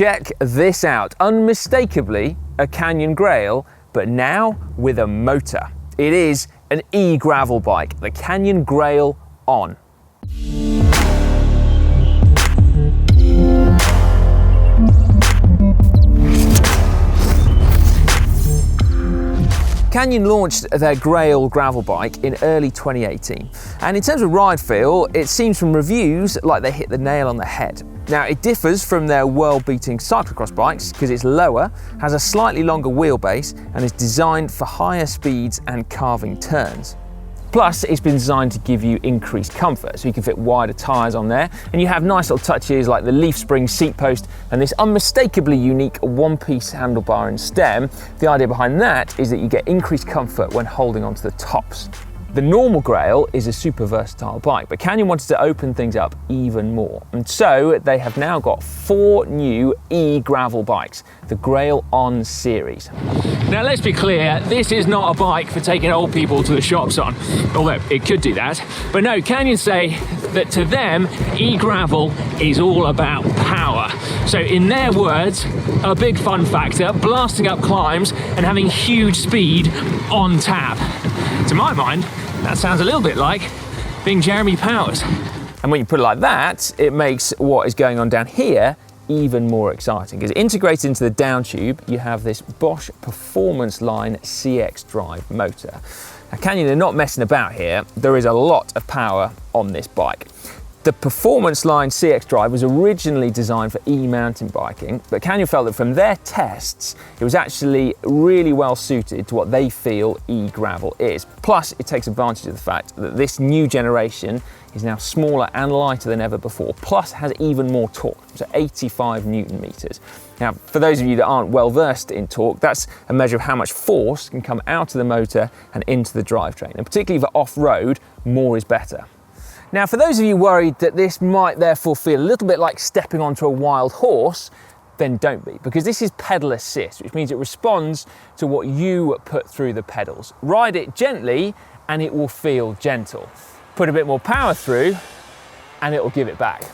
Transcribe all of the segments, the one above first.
check this out. Unmistakably a Canyon Grail, but now with a motor. It is an e-gravel bike, the Canyon Grail On. Canyon launched their Grail gravel bike in early 2018, and in terms of ride feel, it seems from reviews like they hit the nail on the head. Now, it differs from their world-beating cyclocross bikes because it's lower, has a slightly longer wheelbase, and is designed for higher speeds and carving turns. Plus, it's been designed to give you increased comfort, so you can fit wider tyres on there, and you have nice little touches like the leaf spring seat post and this unmistakably unique one-piece handlebar and stem. The idea behind that is that you get increased comfort when holding onto the tops. The normal Grail is a super versatile bike, but Canyon wanted to open things up even more. And so they have now got 4 new e-gravel bikes, the Grail On series. Now let's be clear, this is not a bike for taking old people to the shops on, although it could do that. But no, Canyon say that to them, e-gravel is all about power. So in their words, a big fun factor, blasting up climbs and having huge speed on tap. To my mind, that sounds a little bit like being Jeremy Powers. And when you put it like that, it makes what is going on down here even more exciting, because integrated into the down tube, you have this Bosch Performance Line CX Drive motor. Now, Canyon are not messing about here. There is a lot of power on this bike. The Performance Line CX Drive was originally designed for e-mountain biking, but Canyon felt that from their tests, it was actually really well suited to what they feel e-gravel is. Plus, it takes advantage of the fact that this new generation is now smaller and lighter than ever before, plus has even more torque, so 85 Newton meters. Now, for those of you that aren't well versed in torque, that's a measure of how much force can come out of the motor and into the drivetrain. And particularly for off-road, more is better. Now, for those of you worried that this might therefore feel a little bit like stepping onto a wild horse, then don't be, because this is pedal assist, which means it responds to what you put through the pedals. Ride it gently and it will feel gentle. Put a bit more power through and it will give it back.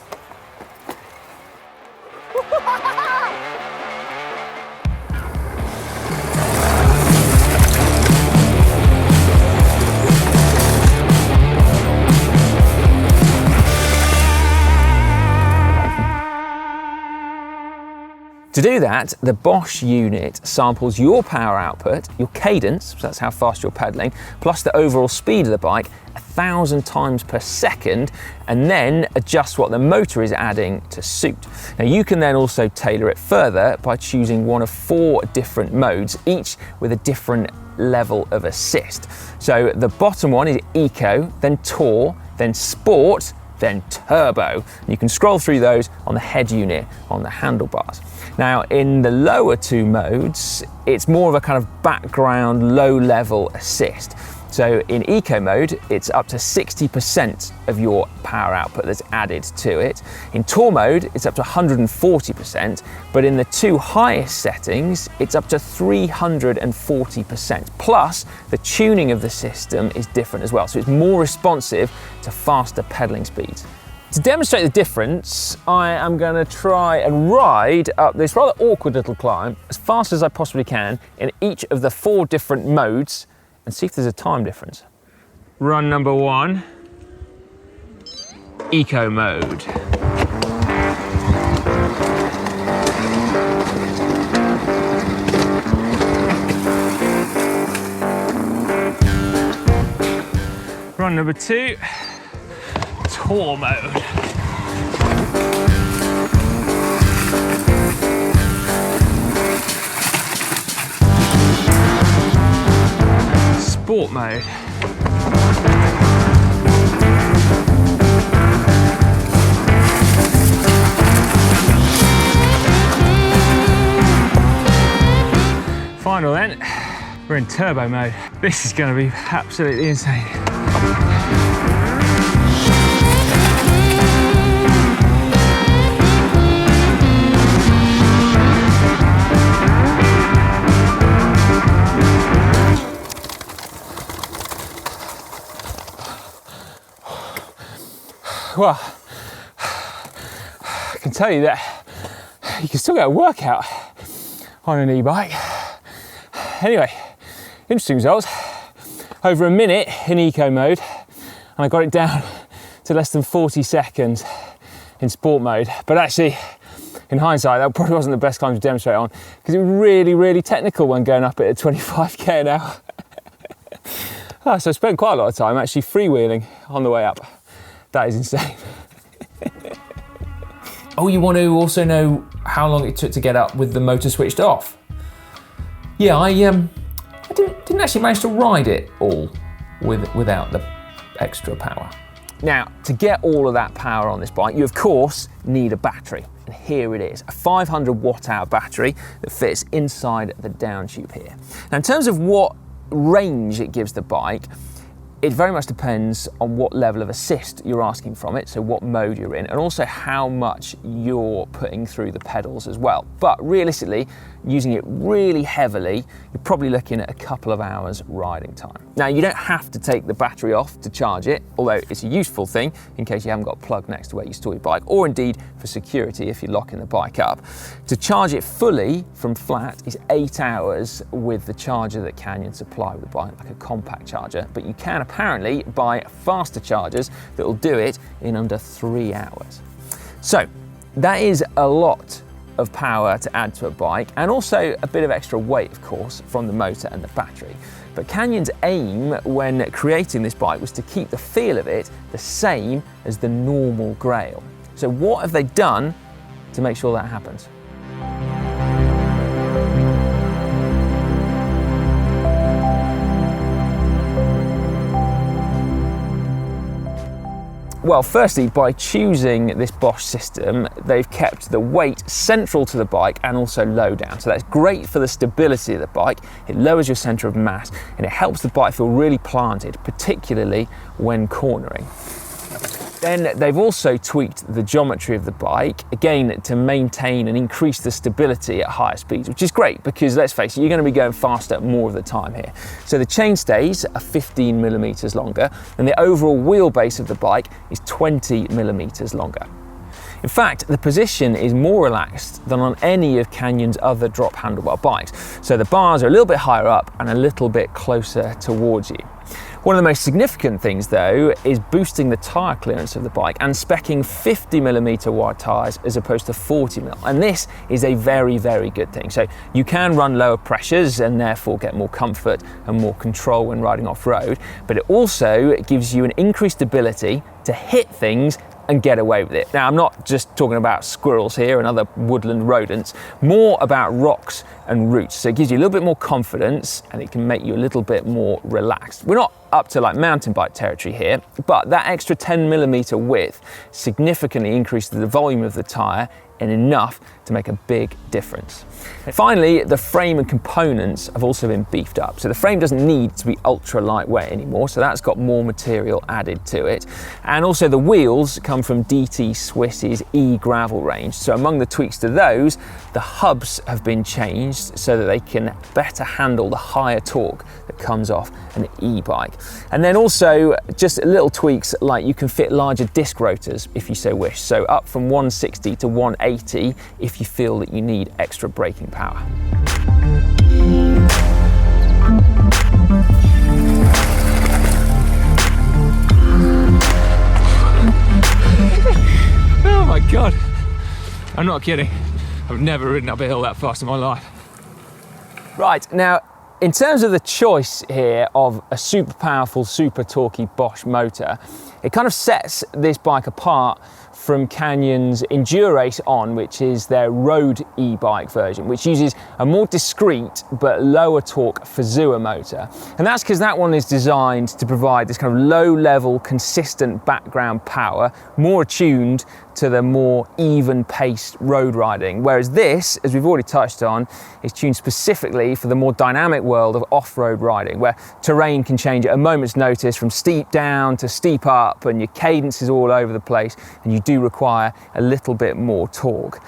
To do that, the Bosch unit samples your power output, your cadence, so that's how fast you're pedaling, plus the overall speed of the bike 1,000 times per second, and then adjusts what the motor is adding to suit. Now, you can then also tailor it further by choosing one of 4 different modes, each with a different level of assist. So the bottom one is Eco, then Tour, then Sport, then Turbo. You can scroll through those on the head unit on the handlebars. Now, in the lower 2 modes, it's more of a kind of background, low-level assist. So in Eco mode, it's up to 60% of your power output that's added to it. In Tour mode, it's up to 140%, but in the 2 highest settings, it's up to 340%. Plus, the tuning of the system is different as well, so it's more responsive to faster pedaling speeds. To demonstrate the difference, I am going to try and ride up this rather awkward little climb as fast as I possibly can in each of the 4 different modes and see if there's a time difference. Run number 1, Eco mode. Run number 2, Tour mode. Sport mode. Final then, we're in turbo mode. This is going to be absolutely insane. Well, I can tell you that you can still get a workout on an e-bike. Anyway, interesting results. Over a minute in eco mode, and I got it down to less than 40 seconds in sport mode. But actually, in hindsight, that probably wasn't the best climb to demonstrate on, because it was really, really technical when going up at 25k an hour. So I spent quite a lot of time actually freewheeling on the way up. That is insane. Oh, you want to also know how long it took to get up with the motor switched off? Yeah, I didn't actually manage to ride it all without the extra power. Now, to get all of that power on this bike, you of course need a battery. And here it is, a 500 watt hour battery that fits inside the down tube here. Now, in terms of what range it gives the bike, it very much depends on what level of assist you're asking from it, so what mode you're in, and also how much you're putting through the pedals as well. But realistically, using it really heavily, you're probably looking at a couple of hours riding time. Now, you don't have to take the battery off to charge it, although it's a useful thing in case you haven't got a plug next to where you store your bike, or indeed for security if you're locking the bike up. To charge it fully from flat is 8 hours with the charger that Canyon supply with the bike, like a compact charger, but you can apparently buy faster chargers that will do it in under 3 hours. So that is a lot of power to add to a bike, and also a bit of extra weight, of course, from the motor and the battery. But Canyon's aim when creating this bike was to keep the feel of it the same as the normal Grail. So what have they done to make sure that happens? Well, firstly, by choosing this Bosch system, they've kept the weight central to the bike and also low down. So that's great for the stability of the bike. It lowers your center of mass and it helps the bike feel really planted, particularly when cornering. Then they've also tweaked the geometry of the bike, again, to maintain and increase the stability at higher speeds, which is great because, let's face it, you're going to be going faster more of the time here. So the chainstays are 15 millimeters longer, and the overall wheelbase of the bike is 20 millimeters longer. In fact, the position is more relaxed than on any of Canyon's other drop handlebar bikes. So the bars are a little bit higher up and a little bit closer towards you. One of the most significant things, though, is boosting the tyre clearance of the bike and speccing 50mm wide tyres as opposed to 40mm. And this is a very, very good thing. So you can run lower pressures and therefore get more comfort and more control when riding off-road, but it also gives you an increased ability to hit things and get away with it. Now, I'm not just talking about squirrels here and other woodland rodents, more about rocks and roots. So it gives you a little bit more confidence and it can make you a little bit more relaxed. We're not up to like mountain bike territory here, but that extra 10mm width significantly increases the volume of the tyre and enough to make a big difference. And finally, the frame and components have also been beefed up. So the frame doesn't need to be ultra lightweight anymore, so that's got more material added to it. And also the wheels come from DT Swiss's e-gravel range. So among the tweaks to those, the hubs have been changed so that they can better handle the higher torque that comes off an e-bike. And then also just little tweaks like you can fit larger disc rotors if you so wish. So up from 160 to 180 if you feel that you need extra braking power. Oh my God, I'm not kidding. I've never ridden up a hill that fast in my life. Right, now in terms of the choice here of a super powerful, super torquey Bosch motor, it kind of sets this bike apart from Canyon's Endurace On, which is their road e-bike version, which uses a more discreet but lower torque Fazua motor. And that's because that one is designed to provide this kind of low-level, consistent background power, more attuned to the more even-paced road riding. Whereas this, as we've already touched on, is tuned specifically for the more dynamic world of off-road riding, where terrain can change at a moment's notice from steep down to steep up, and your cadence is all over the place, and you do require a little bit more torque.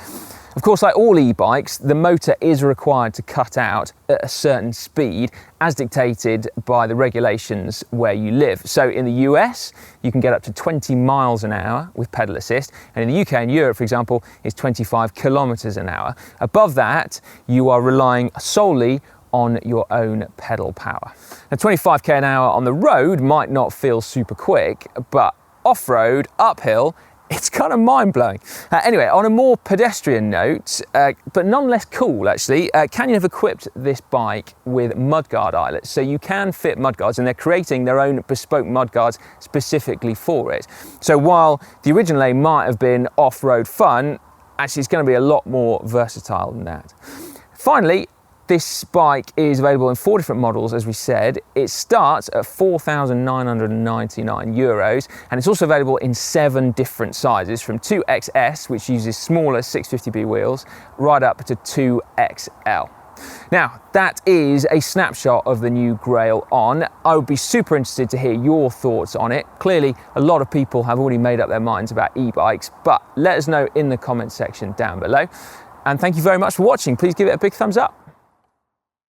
Of course, like all e-bikes, the motor is required to cut out at a certain speed as dictated by the regulations where you live. So in the US, you can get up to 20 miles an hour with pedal assist, and in the UK and Europe, for example, it's 25 kilometers an hour. Above that, you are relying solely on your own pedal power. Now, 25k an hour on the road might not feel super quick, but off-road, uphill, it's kind of mind-blowing. Anyway, on a more pedestrian note, but none less cool actually, Canyon have equipped this bike with mudguard eyelets. So you can fit mudguards, and they're creating their own bespoke mudguards specifically for it. So while the original aim might have been off-road fun, actually it's going to be a lot more versatile than that. Finally, this bike is available in 4 different models, as we said. It starts at €4,999, and it's also available in 7 different sizes, from 2XS, which uses smaller 650B wheels, right up to 2XL. Now, that is a snapshot of the new Grail On. I would be super interested to hear your thoughts on it. Clearly, a lot of people have already made up their minds about e-bikes, but let us know in the comments section down below. And thank you very much for watching. Please give it a big thumbs up.